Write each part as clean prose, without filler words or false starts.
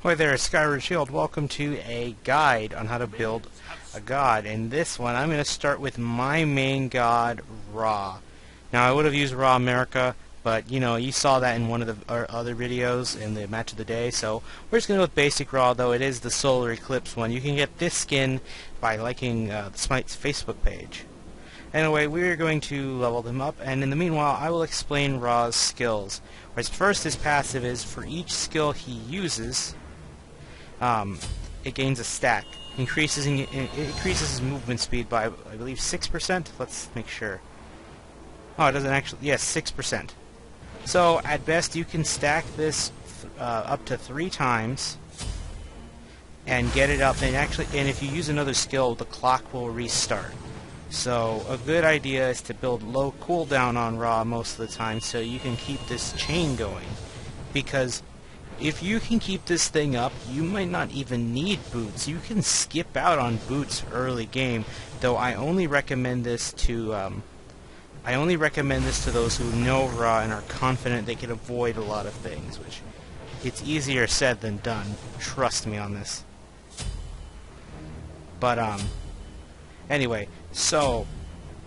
Hi there, Skyward Shield. Welcome to a guide on how to build a god. In this one, I'm going to start with my main god, Ra. Now, I would have used Ra America, but, you know, you saw that in one of the other videos in the match of the day, so we're just going to go with basic Ra, though it is the Solar Eclipse one. You can get this skin by liking the Smite's Facebook page. Anyway, we're going to level them up, and in the meanwhile, I will explain Ra's skills. Whereas first, his passive is, for each skill he uses, it gains a stack. It increases his movement speed by, I believe, 6%? Let's make sure. Oh, it doesn't actually... Yes, 6%. So, at best, you can stack this up to 3 times and get it up. And if you use another skill, the clock will restart. So, a good idea is to build low cooldown on Ra most of the time so you can keep this chain going. Because if you can keep this thing up, you might not even need boots. You can skip out on boots early game, though I only recommend this to those who know Ra and are confident they can avoid a lot of things, which it's easier said than done. Trust me on this. But anyway, so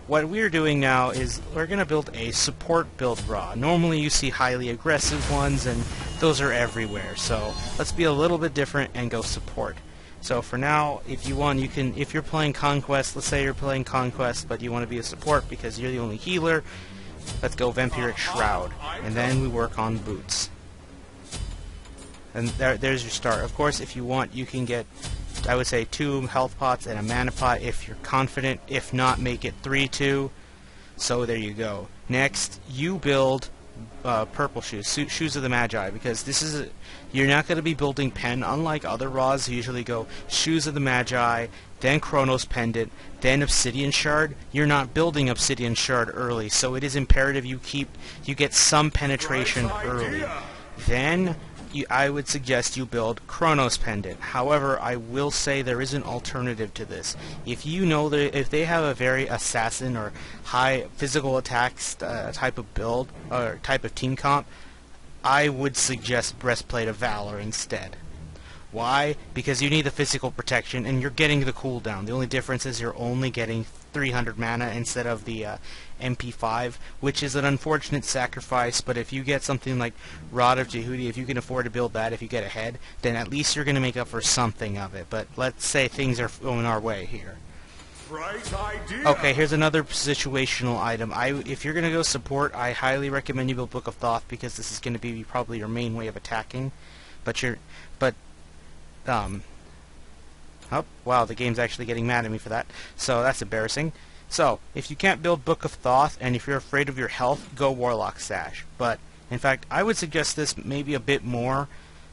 what we're doing now is we're going to build a support build Ra. Normally you see highly aggressive ones, and those are everywhere. So let's be a little bit different and go support. So for now, if you want, you can. If you're playing Conquest, let's say you're playing Conquest, but you want to be a support because you're the only healer, let's go Vampiric Shroud, and then we work on boots. And there's your start. Of course, if you want, you can get, I would say, 2 health pots and a mana pot if you're confident. If not, make it 3-2. So there you go. Next, you build purple shoes, shoes of the Magi, because this is you're not going to be building pen. Unlike other Raws, who usually go shoes of the Magi, then Chronos Pendant, then Obsidian Shard. You're not building Obsidian Shard early, so it is imperative you get some penetration early. Then I would suggest you build Chronos Pendant. However, I will say there is an alternative to this. If you know that if they have a very assassin or high physical attacks type of build or type of team comp, I would suggest Breastplate of Valor instead. Why? Because you need the physical protection and you're getting the cooldown. The only difference is you're only getting 300 mana instead of the MP5, which is an unfortunate sacrifice, but if you get something like Rod of Jehudi, if you can afford to build that, if you get ahead, then at least you're going to make up for something of it. But let's say things are going our way here. Okay, here's another situational item. If you're going to go support, I highly recommend you build Book of Thoth, because this is going to be probably your main way of attacking. Oh, wow, the game's actually getting mad at me for that. So that's embarrassing. So, if you can't build Book of Thoth, and if you're afraid of your health, go Warlock Sash. But, in fact, I would suggest this maybe a bit more,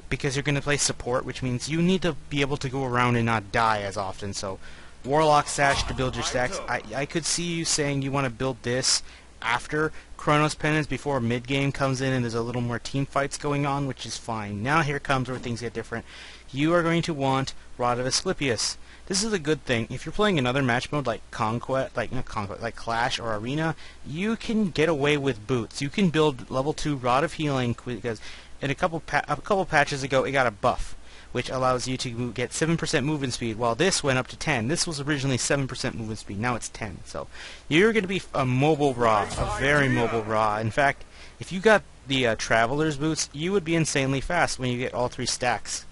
because you're going to play support, which means you need to be able to go around and not die as often. So, Warlock Sash to build your stacks. I could see you saying you want to build this after Chronos Pendants, before mid-game comes in and there's a little more team fights going on, which is fine. Now here comes where things get different. You are going to want Rod of Asclepius. This is a good thing. If you're playing another match mode like like Clash or Arena, you can get away with boots. You can build level 2 Rod of Healing, because in a couple patches ago it got a buff, which allows you to get 7% movement speed, while this went up to 10. This was originally 7% movement speed, now it's 10. So you're going to be a mobile Ra, a very mobile Ra. In fact, if you got the Traveler's Boots, you would be insanely fast when you get all 3 stacks.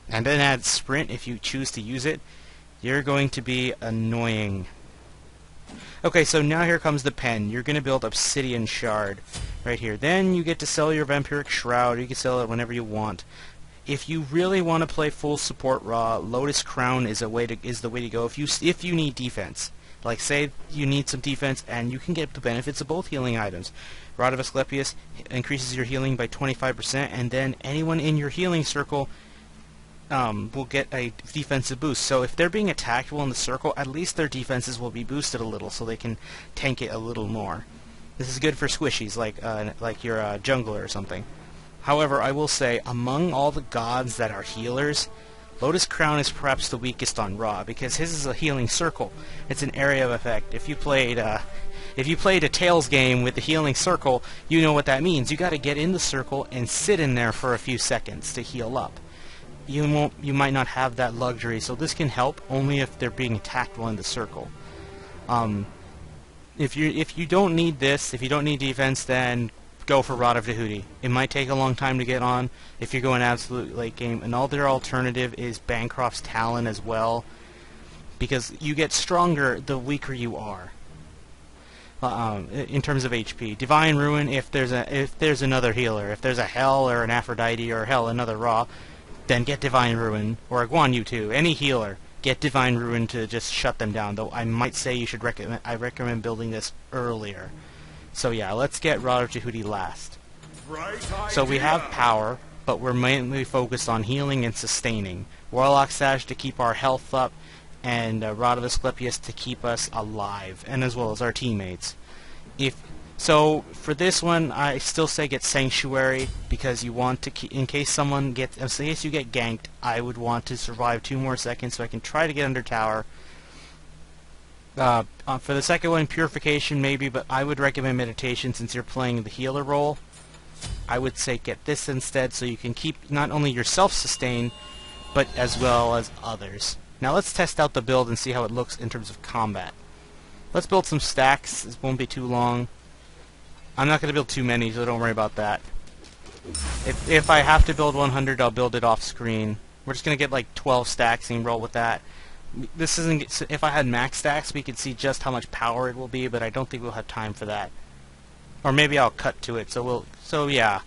And then add Sprint if you choose to use it. You're going to be annoying. Okay, so now here comes the pen. You're going to build Obsidian Shard right here. Then you get to sell your Vampiric Shroud. You can sell it whenever you want. If you really want to play full support Ra, Lotus Crown is the way to go. If you need defense, like say you need some defense, and you can get the benefits of both healing items. Rod of Asclepius increases your healing by 25%, and then anyone in your healing circle will get a defensive boost. So if they're being attacked while in the circle, at least their defenses will be boosted a little, so they can tank it a little more. This is good for squishies, like your jungler or something. However, I will say, among all the gods that are healers, Lotus Crown is perhaps the weakest on Ra, because his is a healing circle. It's an area of effect. If you played a Tails game with the healing circle, you know what that means. You got to get in the circle and sit in there for a few seconds to heal up. you might not have that luxury. So this can help only if they're being attacked while in the circle. If you don't need this, if you don't need defense, then go for Rod of Asclepius. It might take a long time to get on if you're going absolute late game. Another alternative is Bancroft's Talon as well, because you get stronger the weaker you are. In terms of HP, Divine Ruin. If there's another healer, if there's a Hell or an Aphrodite or Hell another Ra, then get Divine Ruin, or a Guan Yu too. Any healer, get Divine Ruin to just shut them down. Though I might say you should recommend building this earlier. So yeah, let's get Rod of Jehudi last. So we have power, but we're mainly focused on healing and sustaining. Warlock Sash to keep our health up, and Rod of Asclepius to keep us alive, and as well as our teammates. So for this one, I still say get Sanctuary, because you want to in case you get ganked, I would want to survive 2 more seconds so I can try to get under tower. For the second one, Purification maybe, but I would recommend Meditation since you're playing the healer role. I would say get this instead so you can keep not only yourself sustained, but as well as others. Now let's test out the build and see how it looks in terms of combat. Let's build some stacks. This won't be too long. I'm not going to build too many, so don't worry about that. If I have to build 100, I'll build it off screen. We're just going to get like 12 stacks and roll with that. This isn't. If I had max stacks, we could see just how much power it will be, but I don't think we'll have time for that. Or maybe I'll cut to it. So yeah.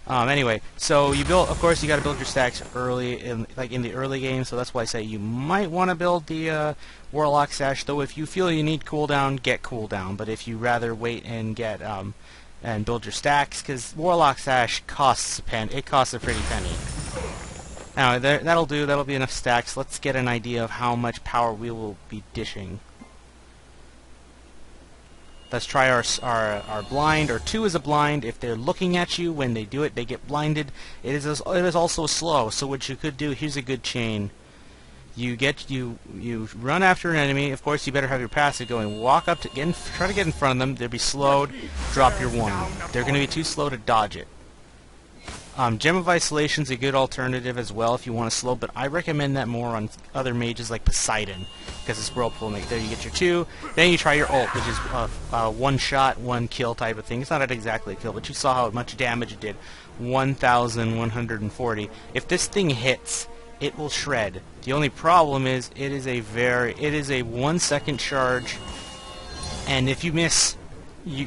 Anyway, so you build. Of course, you got to build your stacks early, in the early game. So that's why I say you might want to build the Warlock Sash. Though, if you feel you need cooldown, get cooldown. But if you rather wait and get and build your stacks, because Warlock Sash costs a penny. It costs a pretty penny. Now, that'll do. That'll be enough stacks. Let's get an idea of how much power we will be dishing. Let's try our blind. Or 2 is a blind. If they're looking at you when they do it, they get blinded. It is also slow. So what you could do, here's a good chain. You run after an enemy. Of course, you better have your passive going. Walk up to try to get in front of them. They'll be slowed. Drop your 1. They're going to be too slow to dodge it. Gem of Isolation is a good alternative as well if you want to slow, but I recommend that more on other mages like Poseidon, because it's whirlpool. There you get your 2, then you try your ult, which is one shot, 1 kill type of thing. It's not exactly a kill, but you saw how much damage it did. 1,140. If this thing hits, it will shred. The only problem is it is a 1 second charge, and if you miss,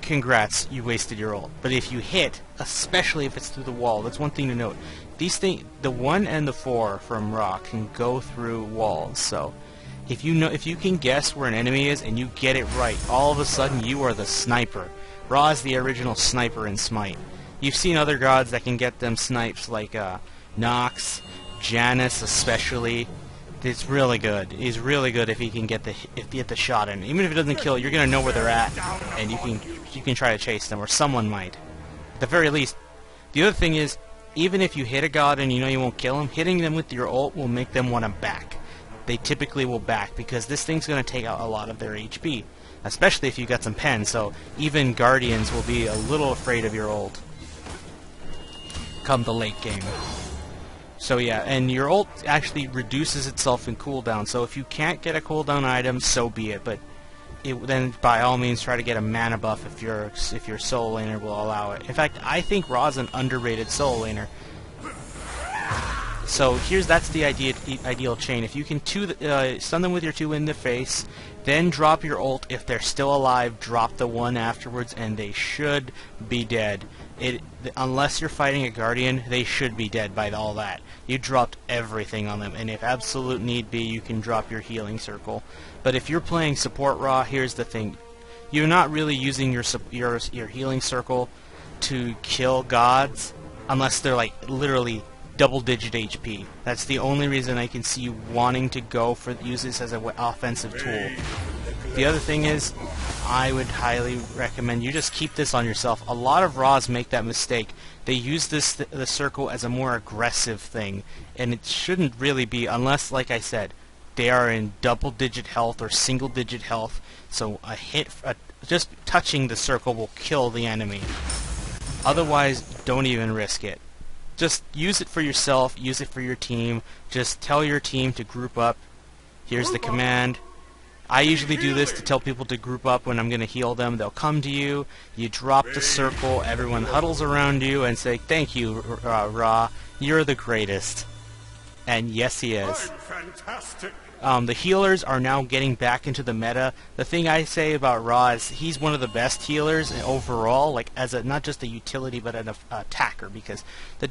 congrats, you wasted your ult. But if you hit, especially if it's through the wall, that's one thing to note. The 1 and the 4 from Ra can go through walls. So if you can guess where an enemy is and you get it right, all of a sudden you are the sniper. Ra is the original sniper in Smite. You've seen other gods that can get them snipes like Nox, Janus especially. It's really good. He's really good if he can get the shot in. Even if it doesn't kill, you're gonna know where they're at, and you can try to chase them, or someone might. At the very least. The other thing is, even if you hit a god and you know you won't kill him, hitting them with your ult will make them want to back. They typically will back because this thing's gonna take out a lot of their HP, especially if you got some pen. So even guardians will be a little afraid of your ult come the late game. So yeah, and your ult actually reduces itself in cooldown, so if you can't get a cooldown item, so be it, but then by all means try to get a mana buff if your solo laner will allow it. In fact, I think Ra's an underrated solo laner. So that's the ideal chain. If you can stun them with your 2 in the face, then drop your ult. If they're still alive, drop the 1 afterwards, and they should be dead. Unless you're fighting a guardian, they should be dead by all that. You dropped everything on them, and if absolute need be, you can drop your healing circle. But if you're playing support Ra, here's the thing: you're not really using your healing circle to kill gods unless they're like literally double-digit HP. That's the only reason I can see you wanting to use this as an offensive tool. The other thing is, I would highly recommend you just keep this on yourself. A lot of Raws make that mistake. They use the circle as a more aggressive thing, and it shouldn't really be, unless, like I said, they are in double-digit health or single-digit health. So just touching the circle will kill the enemy. Otherwise, don't even risk it. Just use it for yourself, use it for your team. Just tell your team to group up. Here's the command. I usually do this to tell people to group up when I'm going to heal them. They'll come to you, you drop the circle, everyone huddles around you and say, "Thank you, Ra, you're the greatest." And yes, he is. Fantastic. The healers are now getting back into the meta. The thing I say about Ra is he's one of the best healers overall, like as a not just a utility but an attacker. Because the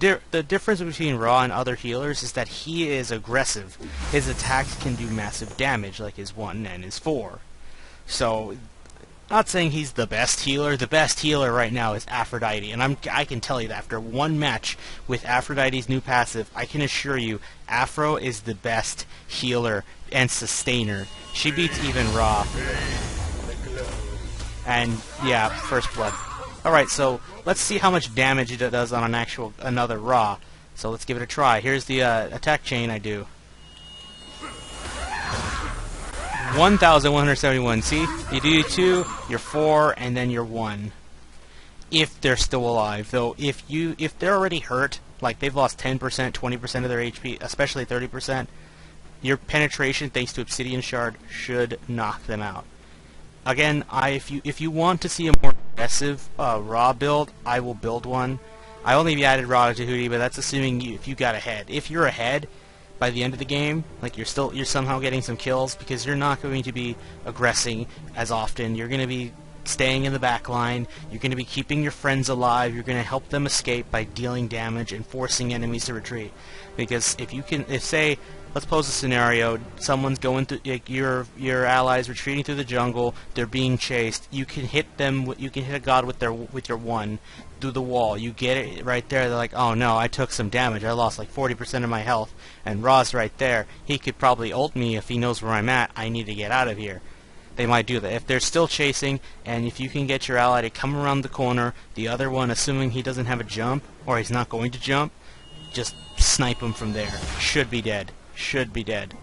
difference between Ra and other healers is that he is aggressive. His attacks can do massive damage, like his 1 and his 4. So, not saying he's the best healer. The best healer right now is Aphrodite, and I can tell you that after one match with Aphrodite's new passive, I can assure you, Aphro is the best healer and sustainer. She beats even Ra. And yeah, first blood. Alright, so let's see how much damage it does on another Ra. So let's give it a try. Here's the attack chain I do. 1,171. See? You do 2, you're 4, and then you're 1. If they're still alive. Though if they're already hurt, like they've lost 10%, 20% of their HP, especially 30%, your penetration, thanks to Obsidian Shard, should knock them out. Again, if you want to see a more aggressive Ra build, I will build one. I only added Ra to Hootie, but that's assuming if you got ahead. If you're ahead by the end of the game, like you're somehow getting some kills, because you're not going to be aggressing as often. You're going to be staying in the back line. You're going to be keeping your friends alive. You're going to help them escape by dealing damage and forcing enemies to retreat. Because if say, let's pose a scenario, someone's going through, like your allies retreating through the jungle, they're being chased. You can hit them. You can hit a god with your 1 through the wall. You get it right there. They're like, "Oh no, I took some damage. I lost like 40% of my health." And Ra's right there. He could probably ult me if he knows where I'm at. I need to get out of here. They might do that. If they're still chasing, and if you can get your ally to come around the corner, the other one, assuming he doesn't have a jump, or he's not going to jump, just snipe him from there. Should be dead. Should be dead.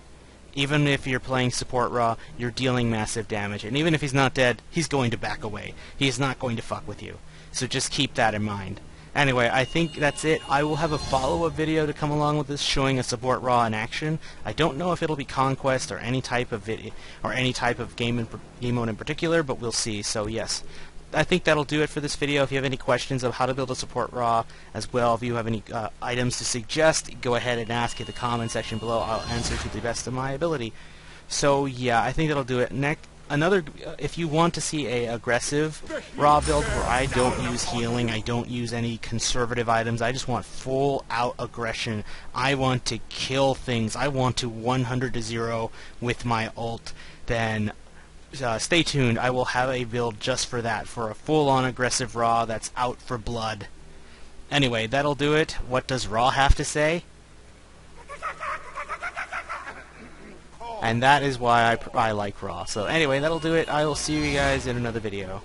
Even if you're playing support Ra, you're dealing massive damage. And even if he's not dead, he's going to back away. He's not going to fuck with you. So just keep that in mind. Anyway, I think that's it. I will have a follow-up video to come along with this showing a support Ra in action. I don't know if it'll be Conquest or any type of video or any type of game mode in particular, but we'll see. So yes, I think that'll do it for this video. If you have any questions of how to build a support Ra as well, if you have any items to suggest, go ahead and ask in the comment section below. I'll answer to the best of my ability. So yeah, I think that'll do it. If you want to see a aggressive Ra build where I don't use healing, I don't use any conservative items, I just want full out aggression. I want to kill things. I want to 100-0 with my ult. Then stay tuned. I will have a build just for that, for a full-on aggressive Ra that's out for blood. Anyway, that'll do it. What does Ra have to say? And that is why I like Ra. So anyway, that'll do it. I will see you guys in another video.